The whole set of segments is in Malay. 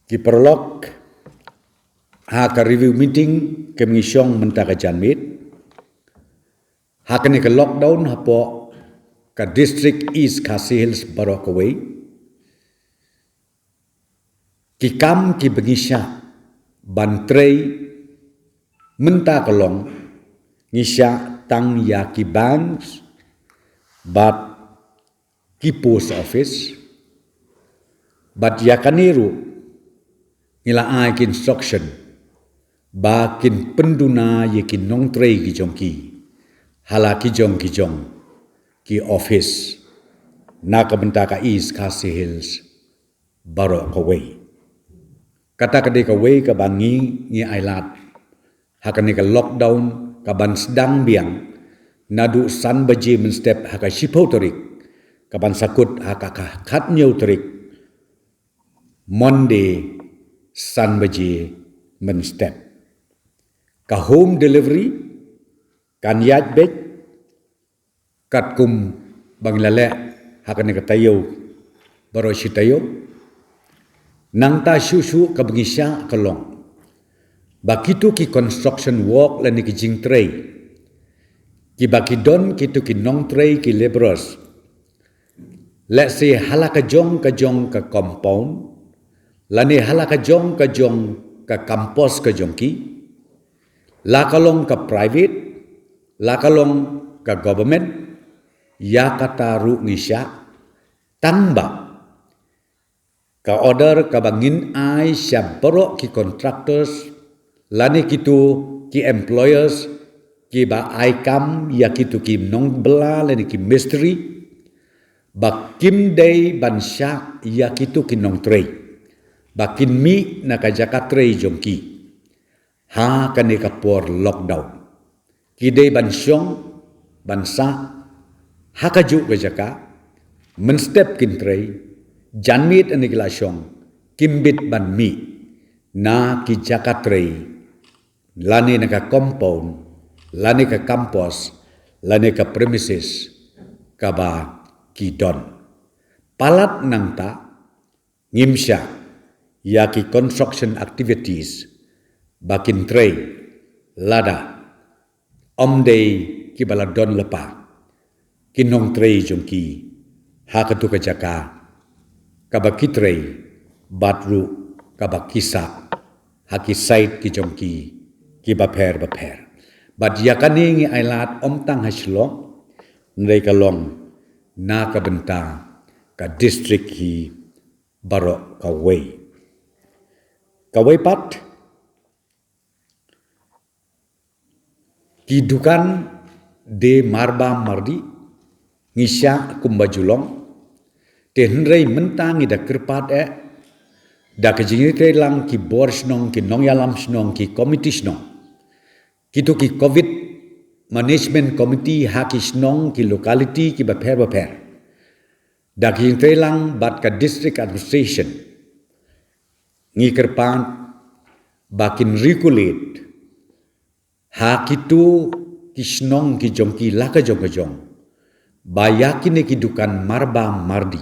Ki prolog ha ka review meeting ke mengisyong mentaka janmit ha kene ke lockdown hapo ka district East Khasi Hills Barokaway ki kam ki bengisya bantrei mentaka long ngisya tang ya ki banks bat ki post office bat ya kaniru ngila ai kin instruction ba kin penduna ye kin nong trei ki jongki hala ki jong ki office na ka bentaka East Khasi Hills Barokaway kata kade ka way ka bangi ngi ailat hakane ka lockdown ka ban sedang biang nadu san baje men step haka shipau terik ka ban sakut haka khat nyau terik Monday san baje men step ka home delivery kan yat bet kat kum banglale hakane ka tayo baro si tayo nang ta susu ka bengisya kalong bakitu ki construction work la ni ki jing tray ki bakidon kitu ki nong tray ki laborers let's say halaka jong ka compound lani halaka jong ka campus ka jongki la kalong ka private la kalong ka government ya kata ru ngisya tamba ka order ka bangin ai syab borok ki contractors lani kitu ki employers ki ba ai kam ya kitu ki nong bela lani ki mystery bakim day ban syak ya kitu ki nong tray bakin mi na ka jakatre jongki ha kane ka por lockdown kide ban syong ban sa ha ka ju ka jaka men step kin tray janmit ani kila syong kimbit ban mi na ki jakatre lani na ka compound lani ka campus lani ka premises ka ba ki don palat nang ta ngimsya ya ki construction activities bakin tray lada omday ki bala don lepa kinong tray jongki hakatu ka jaka kabaki tray batru kabakisa haki site ki jongki ki baper bat yakani ngi ailat omtang haslong ndai kalong na ka benta ka district hi Barokaway Kawai pat kidukan de marba mardi ngisya kumbajulong tenrei mentang ida kerpat da kejingite lang ki borsnong ki nongyalam snong ki committee snong kitu ki covid management committee haki snong ki locality ki baper da kejingite lang bat ka district administration ngi kerpan bakin regulate ha kitu kisnong ki jongki laka jong bayakin ki dukan marba mardi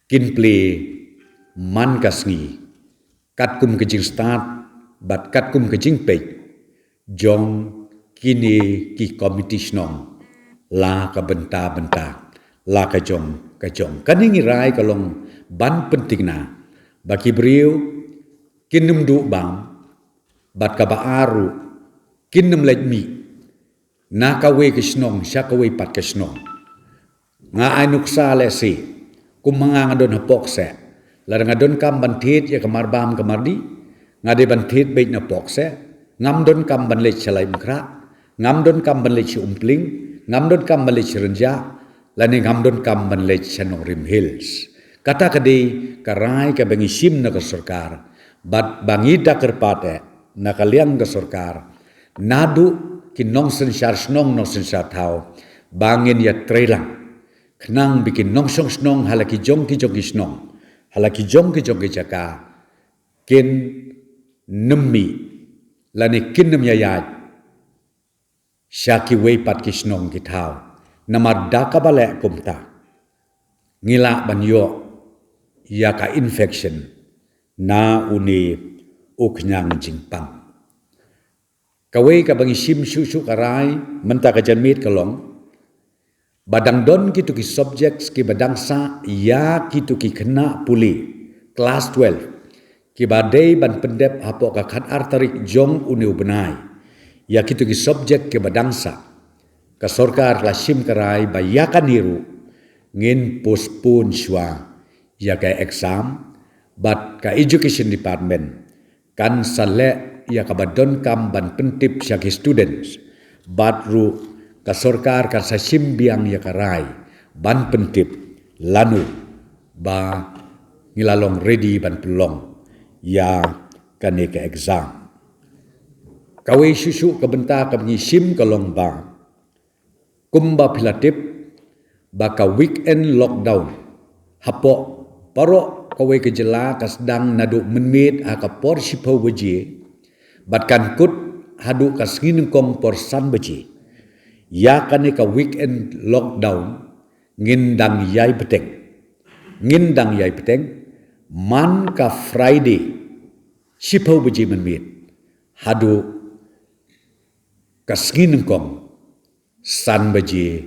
kin play man kasngi katkum kejing start bat katkum kejing pe jong kini ki committee snong la ka benta la ka jong kaningi rai kalong ban penting na baki beriu kinum du bang bat ka baaru kinum lek mi na ka we kisnong sya ka we pat kisnong nga ainuk sa le si kum manga ngadon hapok se la ngadon kam bantit ya kamar bam kamardi ngade bantit be na pok se ngam don kam ban le chalai mkra ngam don kam ban le umpling ngam don kam ban le renja la ni ngam don kam ban le Chanorim Hills kata kadi karai ka bengisim na ka sarkar bat bangida kerpate na kaliang ka sarkar nadu kinong sensyar snong no sensyar tau bangin ya trelang kenang bikin nong song snong halaki jong ki snong halaki jong ki jaka kin nemi lani kin nem yayat syaki weipat ki snong ki tau namar daka bale kumta ngila banyo ya ka infection na uni uknyang jingpang. Kawai ka bangi sim susu karai menta ka janmit kalong badang don kitu ki subjects ki badangsa ya kitu ki kena puli kelas 12 ki badai ban pendep hapo ka khat artarik jong uni ubenai ya kitu ki subject ki badangsa ka sorkar la sim karai bayakan niru ngin postpone shwa ya ka exam but ka education department kan sale ya kabadon kam ban pentip syaki students bat ru ka sorkar ka sasim biang ya karai ban pentip lanu ba ngilalong ready ban pelong ya kane ka exam kawai susu ka benta ka sim kalong ba kumba pilatip ba ka weekend lockdown hapo paro kawai ke jela ka sedang nadu menmit ka por sipo waji batkan kut hadu ka singin kong por san baji ya kane ka weekend lockdown ngindang yai peteng man ka Friday sipo baji menmit hadu ka singin kong san baji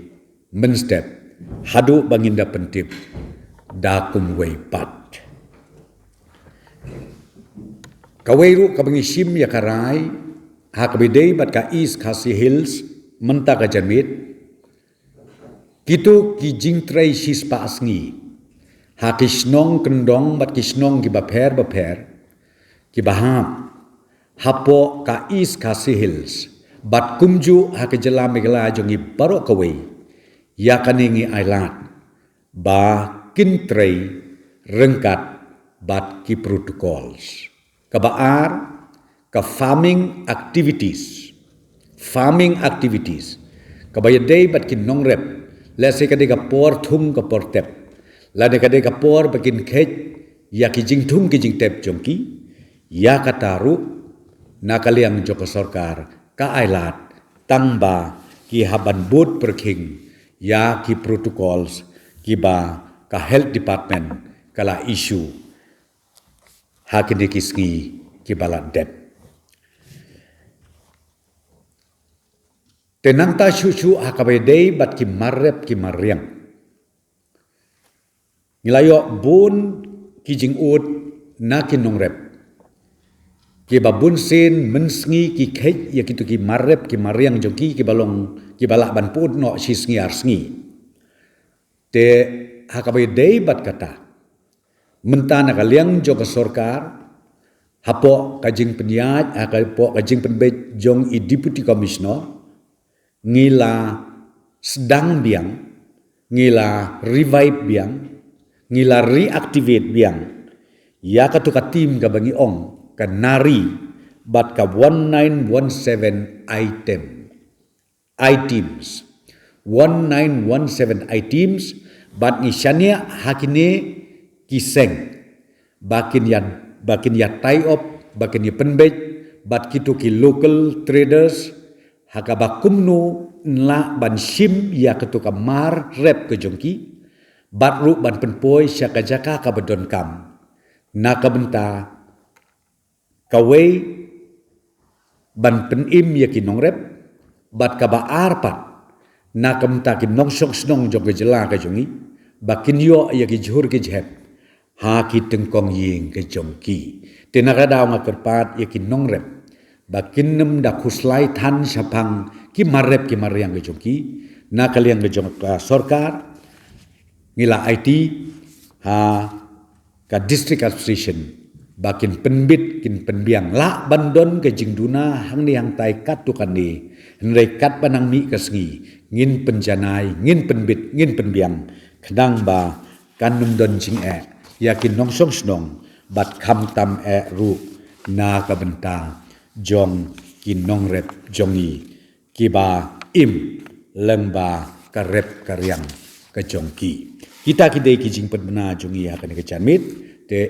menstep hadu banginda pentip dakum wei pat kawairu kabangi sim ya karai hakbidei bat ka East Khasi Hills menta ka janmit kitu ki jingtrai sispa asngi hakisnong kendong bat kisnong ki baper ki baham hapo ka East Khasi Hills bat kumju hakejela megala jongi baro kawai ya kaningi ailat ba kintrai rengkat bat ki protocols kabaar ka farming activities kabayadai bat kin nongrep lese kade ka por thung ka por tep lade kade ka por bakin khet ya ki jing thung ki jing tep jongki ya kataru nakaliang joko sarkar ka ailat tangba ki haban bot perking ya ki protocols ki ba ka health department kala issue hakini kisngi ki balat dep tenanta susu hakabedei bat ki marrep ki mariang nilayo bun ki jing ut na ki nongrep ki babun sen mensngi ki khet ya kitu ki marrep ki mariang jongki ki balong ki balak ban put no sisngi arsngi te hakabedei bat kata mentana kaliang jog sorkar hapo kajing penyat hapo kajing penbet jong i deputy commissioner ngila sedang biang ngila revive biang ngila reactivate biang ya katu ka tim ka bangi ong ka nari bat ka 1917 items 1917 items bat ni syania hakine kiseng bakin ya tie up bakin ya penbej bat kitu ki local traders hakabakumnu nla ban sim ya ketuka mar rep ke jongki bat ru ban penpoi syaka jaka ka bedon kam na kabenta kawai ban penim ya ki nongrep bat ka ba arpat na kabenta ki nongsong snong jong ke jela ka jongi bakin yo ya ki jhur ki jhep ha ki tengkong ying ke jongki tenaka daw nga kerpat ya ki nongrep bakin nem da khuslai than sapang ki marrep ki mariang ke jongki na kaliang ke jong sorkar ngila IT ha ka district administration bakin penbit kin penbiang la bandon ke jingduna hang ni hang tai kat tu kan ni hendai kat panang mi kesngi ngin penjanai ngin penbit ngin penbiang kedang ba kan num don jing yakin nongsong snong bat kham tam ru na ka benta jong kin nongrep jongi kiba im lengba karep karyang ka jongki kita kidei ki jing penbena jongi akan ke janmit te